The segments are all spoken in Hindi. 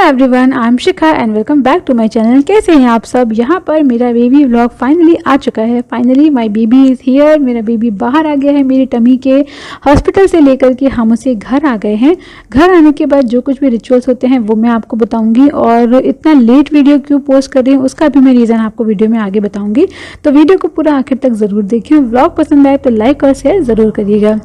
Everyone, I am Shikha and welcome back to my channel. कैसे हैं आप सब। यहाँ पर मेरा बेबी व्लॉग फाइनली आ चुका है। Finally my baby is here. मेरा बेबी बाहर आ गया है मेरी टमी के हॉस्पिटल से लेकर के हम उसे घर आ गए हैं। घर आने के बाद जो कुछ भी रिचुअल्स होते हैं वो मैं आपको बताऊंगी, और इतना लेट वीडियो क्यों पोस्ट कर रही हूँ उसका भी मैं रीज़न आपको वीडियो में आगे बताऊंगी। तो वीडियो को पूरा आखिर तक ज़रूर देखें। व्लॉग पसंद आए तो लाइक और शेयर ज़रूर करिएगा।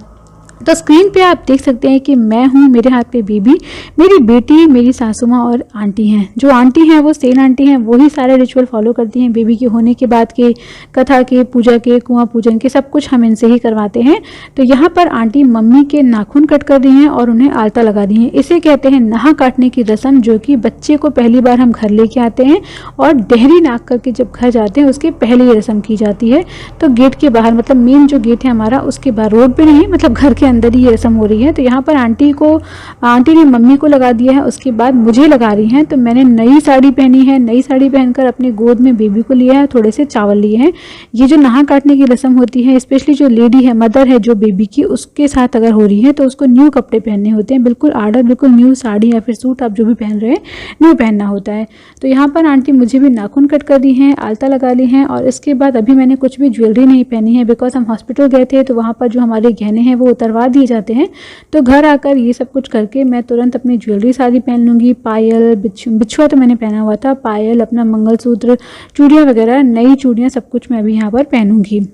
तो स्क्रीन पे आप देख सकते हैं कि मैं हूँ, मेरे हाथ पे बेबी, मेरी बेटी, मेरी सासू माँ और आंटी हैं। जो आंटी हैं वो सेन आंटी हैं, वही सारे रिचुअल फॉलो करती हैं। बेबी के होने के बाद के, कथा के, पूजा के, कुआं पूजन के, सब कुछ हम इनसे ही करवाते हैं। तो यहाँ पर आंटी मम्मी के नाखून कट कर रही हैं और उन्हें आलता लगा रही हैं। इसे कहते हैं नहा काटने की रस्म, जो कि बच्चे को पहली बार हम घर लेके आते हैं और डेहरी नाक करके जब घर जाते हैं उसके पहले ये रस्म की जाती है। तो गेट के बाहर, मतलब मेन जो गेट है हमारा उसके बाहर, रोड पे नहीं, मतलब घर के अंदर ही ये रस्म हो रही है। तो यहाँ पर आंटी ने मम्मी को लगा दिया है, उसके बाद मुझे लगा रही हैं। तो मैंने नई साड़ी पहनी है, नई साड़ी पहनकर अपने गोद में बेबी को लिया है, थोड़े से चावल लिए हैं। ये जो नहा काटने की रस्म होती है, स्पेशली जो लेडी है, मदर है जो बेबी की, उसके साथ अगर हो रही है तो उसको न्यू कपड़े पहनने होते हैं, बिल्कुल आर्डर, बिल्कुल न्यू साड़ी या फिर सूट आप जो भी पहन रहे हैं न्यू पहनना होता है। तो यहाँ पर आंटी मुझे भी नाखून कट कर दी हैं, आलता लगा ली हैं, और इसके बाद अभी मैंने कुछ भी ज्वेलरी नहीं पहनी है, बिकॉज हम हॉस्पिटल गए थे तो वहाँ पर जो हमारे गहने हैं वो उतरवा दिए जाते हैं। तो घर आकर ये सब कुछ करके मैं तुरंत अपनी ज्वेलरी सारी पहन लूँगी। पायल, बिछुआ तो मैंने पहना हुआ था, पायल, अपना मंगलसूत्र, चूड़ियाँ वगैरह, नई चूड़ियाँ, सब कुछ मैं अभी यहाँ पर पहनूंगी।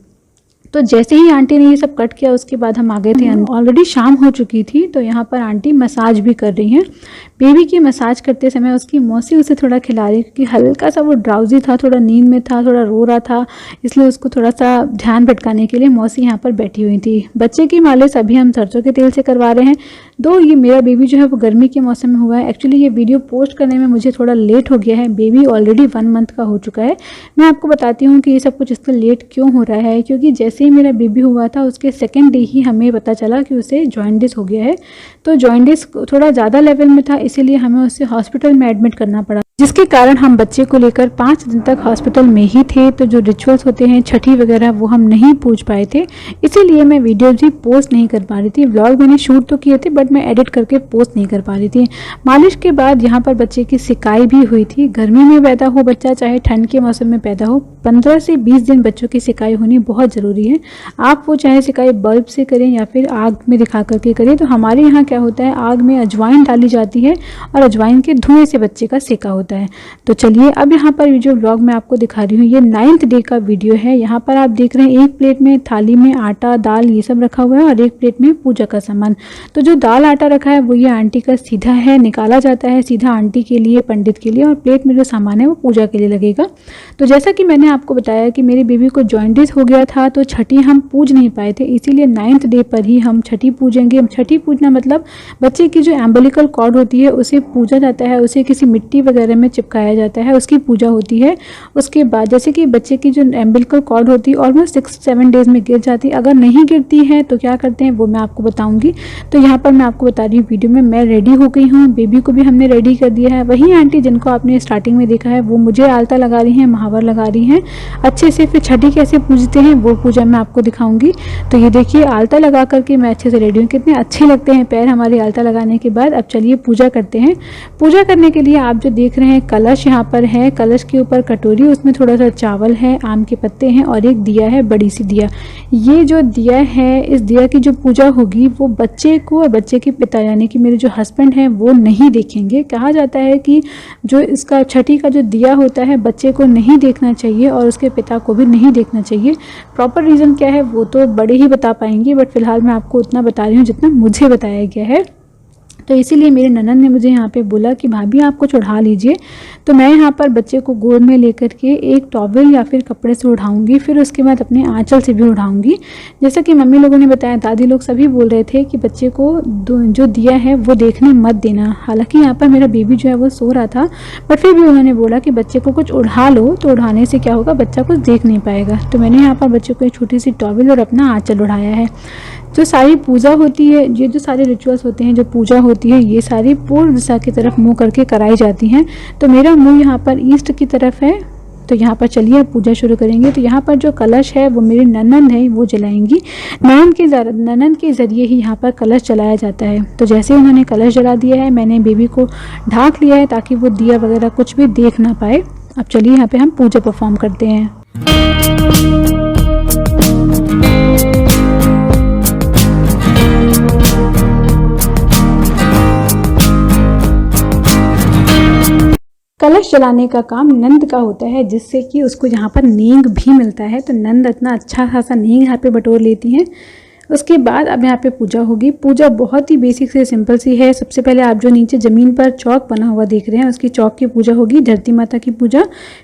तो जैसे ही आंटी ने ये सब कट किया उसके बाद हम आ गए थे। ऑलरेडी शाम हो चुकी थी। तो यहाँ पर आंटी मसाज भी कर रही हैं। बेबी की मसाज करते समय उसकी मौसी उसे थोड़ा खिला रही, क्योंकि हल्का सा वो ड्राउजी था, थोड़ा नींद में था, थोड़ा रो रहा था, इसलिए उसको थोड़ा सा ध्यान भटकाने के लिए मौसी यहाँ पर बैठी हुई थी। बच्चे की मालिश अभी हम सरसों के तेल से करवा रहे हैं। दो ये मेरा बेबी जो है वो गर्मी के मौसम में हुआ है। एक्चुअली ये वीडियो पोस्ट करने में मुझे थोड़ा लेट हो गया है। बेबी ऑलरेडी 1 मंथ का हो चुका है। मैं आपको बताती हूँ कि ये सब कुछ इसका लेट क्यों हो रहा है, क्योंकि जैसे ही मेरा बेबी हुआ था उसके सेकेंड डे ही हमें पता चला कि उसे जॉइंटिस हो गया है। तो जॉइंटिस थोड़ा ज़्यादा लेवल में था, इसीलिए हमें उसे हॉस्पिटल में एडमिट करना पड़ा, जिसके कारण हम बच्चे को लेकर 5 दिन तक हॉस्पिटल में ही थे। तो जो रिचुअल्स होते हैं, छठी वगैरह, वो हम नहीं पूछ पाए थे, इसीलिए मैं वीडियोज भी पोस्ट नहीं कर पा रही थी। व्लॉग मैंने शूट तो किए थे बट मैं एडिट करके पोस्ट नहीं कर पा रही थी। मालिश के बाद यहाँ पर बच्चे की सिकाई भी हुई थी। गर्मी में पैदा हो बच्चा, चाहे ठंड के मौसम में पैदा हो, 15 से 20 दिन बच्चों की सिकाई होनी बहुत ज़रूरी है। आप वो चाहे सिकाई बल्ब से करें या फिर आग में दिखा करके करें। तो हमारे यहाँ क्या होता है, आग में अजवाइन डाली जाती है और अजवाइन के धुएँ से बच्चे का सेका होता है। तो चलिए अब यहाँ पर वीडियो व्लॉग में आपको दिखा रही हूँ। ये 9th डे का वीडियो है। यहाँ पर आप देख रहे हैं एक प्लेट में, थाली में आटा, दाल, ये सब रखा हुआ है, और एक प्लेट में पूजा का सामान। तो जो दाल आटा रखा है वो ये आंटी का सीधा है, निकाला जाता है सीधा आंटी के लिए, पंडित के लिए, और प्लेट में जो सामान है वो पूजा के लिए लगेगा। तो जैसा कि मैंने आपको बताया कि मेरे बेबी को जॉइंटिस हो गया था, तो छठी हम पूज नहीं पाए थे, इसीलिए 9th डे पर ही हम छठी पूजेंगे। छठी पूजना मतलब बच्चे की जो एम्बिलिकल कॉर्ड होती है उसे पूजा जाता है, उसे किसी मिट्टी वगैरह में चिपकाया जाता है, उसकी पूजा होती है। उसके बाद जैसे कि बच्चे की जो एम्बिलिकल कॉर्ड होती है ऑलमोस्ट 6-7 डेज में गिर जाती है। अगर नहीं गिरती है तो क्या करते हैं वो मैं आपको बताऊंगी। तो यहाँ पर मैं आपको बता रही हूँ, वीडियो में मैं रेडी हो गई हूँ, बेबी को भी हमने रेडी कर दिया है। वही आंटी जिनको आपने स्टार्टिंग में देखा है वो मुझे आलता लगा रही हैं, महावर लगा रही हैं अच्छे से। फिर छठी कैसे पूजते हैं वो पूजा मैं आपको दिखाऊंगी। तो ये देखिए आलता लगा करके मैं अच्छे से रेडी हूँ। कितने अच्छे लगते हैं पैर हमारे आलता लगाने के बाद। अब चलिए पूजा करते हैं। पूजा करने के लिए आप जो देख रहे हैं, कलश यहाँ पर है, कलश के ऊपर कटोरी, उसमें थोड़ा सा चावल है, आम के पत्ते हैं, और एक दिया है, बड़ी सी दिया। ये जो दिया है, इस दिया की जो पूजा होगी वो बच्चे को और बच्चे के पिता यानी कि मेरे जो हस्बैंड हैं वो नहीं देखेंगे। कहा जाता है कि जो इसका छठी का जो दिया होता है बच्चे को नहीं देखना चाहिए और उसके पिता को भी नहीं देखना चाहिए। प्रॉपर रीज़न क्या है वो तो बड़े ही बता पाएंगे, बट फिलहाल मैं आपको उतना बता रही हूँ जितना मुझे बताया गया है। तो इसीलिए मेरे ननद ने मुझे यहाँ पे बोला कि भाभी आपको चढ़ा लीजिए। तो मैं यहाँ पर बच्चे को गोद में लेकर के एक टॉवल या फिर कपड़े से उठाऊंगी, फिर उसके बाद अपने आंचल से भी उठाऊंगी। जैसा कि मम्मी लोगों ने बताया, दादी लोग सभी बोल रहे थे कि बच्चे को जो दिया है वो देखने मत देना। हालांकि यहाँ पर मेरा बेबी जो है वो सो रहा था, बट फिर भी उन्होंने बोला कि बच्चे को कुछ उड़ा लो, तो उड़ाने से क्या होगा, बच्चा कुछ देख नहीं पाएगा। तो मैंने यहाँ पर बच्चे को एक छोटी सी टॉवल और अपना आंचल उड़ाया है। जो सारी पूजा होती है, ये जो सारे रिचुअल्स होते हैं, जो पूजा होती है, ये सारी पूर्व दिशा की तरफ मुंह करके कराई जाती हैं। तो मेरा मुंह यहाँ पर ईस्ट की तरफ है, तो यहाँ पर चलिए अब पूजा शुरू करेंगे। तो यहाँ पर जो कलश है वो मेरी ननंद है वो जलाएंगी। ननंद के ज़रिए ही यहाँ पर कलश जलाया जाता है। तो जैसे उन्होंने कलश जला दिया है, मैंने बेबी को ढाक लिया है ताकि वो दिया वगैरह कुछ भी देख ना पाए। अब चलिए यहाँ पे हम पूजा परफॉर्म करते हैं। कलश जलाने का काम नंद का होता है, जिससे कि उसको यहाँ पर नेंग भी मिलता है। तो नंद इतना अच्छा खासा नेंग यहाँ पे बटोर लेती हैं। उसके बाद अब यहाँ पे पूजा होगी। पूजा बहुत ही बेसिक से सिंपल सी है। सबसे पहले आप जो नीचे ज़मीन पर चौक बना हुआ देख रहे हैं, उसकी चौक की पूजा होगी, धरती माता की पूजा।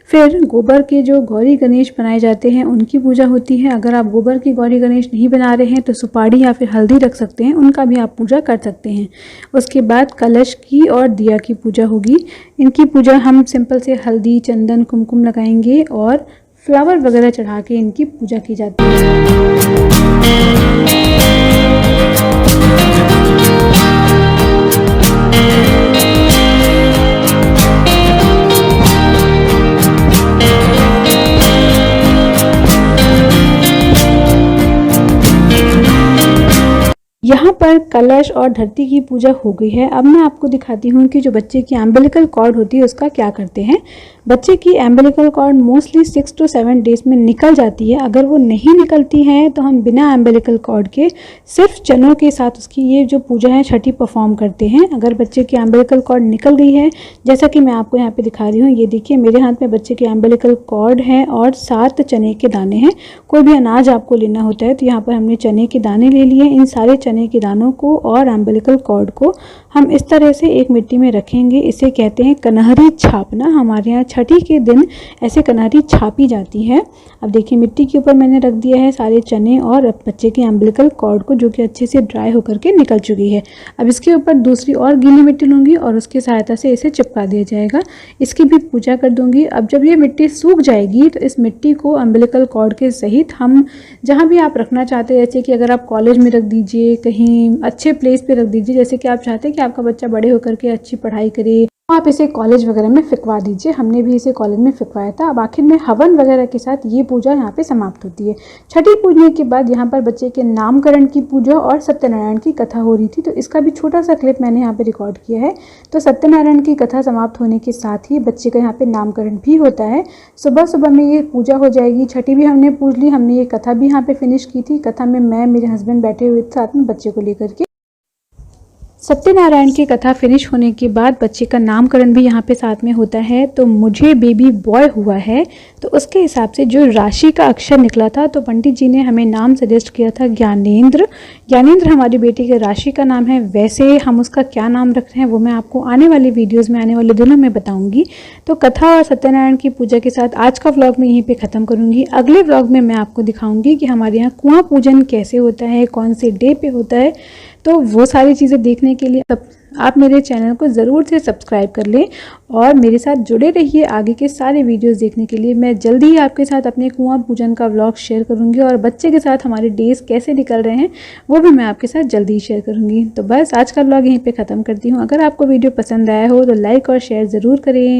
फिर गोबर के जो गौरी गणेश बनाए जाते हैं उनकी पूजा होती है। अगर आप गोबर की गौरी गणेश नहीं बना रहे हैं तो सुपारी या फिर हल्दी रख सकते हैं, उनका भी आप पूजा कर सकते हैं। उसके बाद कलश की और दिया की पूजा होगी। इनकी पूजा हम सिंपल से हल्दी, चंदन, कुमकुम लगाएंगे और फ्लावर वगैरह चढ़ा के इनकी पूजा की जाती है। यहाँ पर कलश और धरती की पूजा हो गई है। अब मैं आपको दिखाती हूँ कि जो बच्चे की एम्बिलिकल कॉर्ड होती है उसका क्या करते हैं। बच्चे की umbilical cord mostly 6 to 7 days में निकल जाती है। अगर वो नहीं निकलती है तो हम बिना एम्बिलिकल कॉर्ड के सिर्फ चनों के साथ उसकी ये जो पूजा है छठी परफॉर्म करते हैं। अगर बच्चे की एम्बिलिकल कॉर्ड निकल गई है, जैसा कि मैं आपको यहाँ पे दिखा रही हूँ, ये देखिए मेरे हाथ में बच्चे की एम्बिलिकल कॉर्ड है और 7 चने के दाने हैं। कोई भी अनाज आपको लेना होता है तो यहाँ पर हमने चने के दाने ले लिए। इन सारे चने के दानों को और एम्बिलिकल कॉर्ड को हम इस तरह से एक मिट्टी में रखेंगे। इसे कहते हैं कनहरी छापना। हमारे यहाँ छठी के दिन ऐसे कनहरी छापी जाती है। अब देखिए मिट्टी के ऊपर मैंने रख दिया है सारे चने और बच्चे के एम्बिलिकल कॉर्ड को, जो कि अच्छे से ड्राई होकर के निकल चुकी है। अब इसके ऊपर दूसरी और गीली मिट्टी लूँगी और उसकी सहायता से इसे चिपका दिया जाएगा। इसकी भी पूजा कर दूँगी। अब जब ये मिट्टी सूख जाएगी तो इस मिट्टी को एम्बिलिकल कॉर्ड के सहित हम जहाँ भी आप रखना चाहते हैं, जैसे कि अगर आप कॉलेज में रख दीजिए, कहीं अच्छे प्लेस पे रख दीजिए, जैसे कि आप चाहते हैं कि आपका बच्चा बड़े होकर के अच्छी पढ़ाई करे, आप इसे कॉलेज वगैरह में फिकवा दीजिए। हमने भी इसे कॉलेज में फिकवाया था। अब आखिर में हवन वगैरह के साथ ये पूजा यहाँ पे समाप्त होती है। छठी पूजने के बाद यहाँ पर बच्चे के नामकरण की पूजा और सत्यनारायण की कथा हो रही थी, तो इसका भी छोटा सा क्लिप मैंने यहाँ पे रिकॉर्ड किया है। तो सत्यनारायण की कथा समाप्त होने के साथ ही बच्चे का यहाँ पे नामकरण भी होता है। सुबह सुबह में ये पूजा हो जाएगी। छठी भी हमने पूज ली, हमने ये कथा भी यहाँ पे फिनिश की थी। कथा में मैं, मेरे हस्बैंड बैठे हुए थे साथ में बच्चे को लेकर के। सत्यनारायण की कथा फिनिश होने के बाद बच्चे का नामकरण भी यहाँ पे साथ में होता है। तो मुझे बेबी बॉय हुआ है, तो उसके हिसाब से जो राशि का अक्षर निकला था, तो पंडित जी ने हमें नाम सजेस्ट किया था ज्ञानेंद्र। ज्ञानेंद्र हमारी बेटी के राशि का नाम है। वैसे हम उसका क्या नाम रख रहे हैं वो मैं आपको आने वाली वीडियोज़ में, आने वाले दिनों में बताऊँगी। तो कथा और सत्यनारायण की पूजा के साथ आज का व्लॉग मैं यहीं पर ख़त्म करूँगी। अगले व्लॉग में मैं आपको दिखाऊँगी कि हमारे यहाँ कुआँ पूजन कैसे होता है, कौन से डे पे होता है। तो वो सारी चीज़ें देखने के लिए आप मेरे चैनल को ज़रूर से सब्सक्राइब कर लें और मेरे साथ जुड़े रहिए आगे के सारे वीडियोस देखने के लिए। मैं जल्दी ही आपके साथ अपने कुआं पूजन का व्लॉग शेयर करूंगी और बच्चे के साथ हमारे डेज़ कैसे निकल रहे हैं वो भी मैं आपके साथ जल्दी ही शेयर करूंगी। तो बस आज का व्लॉग यहीं पे ख़त्म करती हूँ। अगर आपको वीडियो पसंद आया हो तो लाइक और शेयर ज़रूर करें।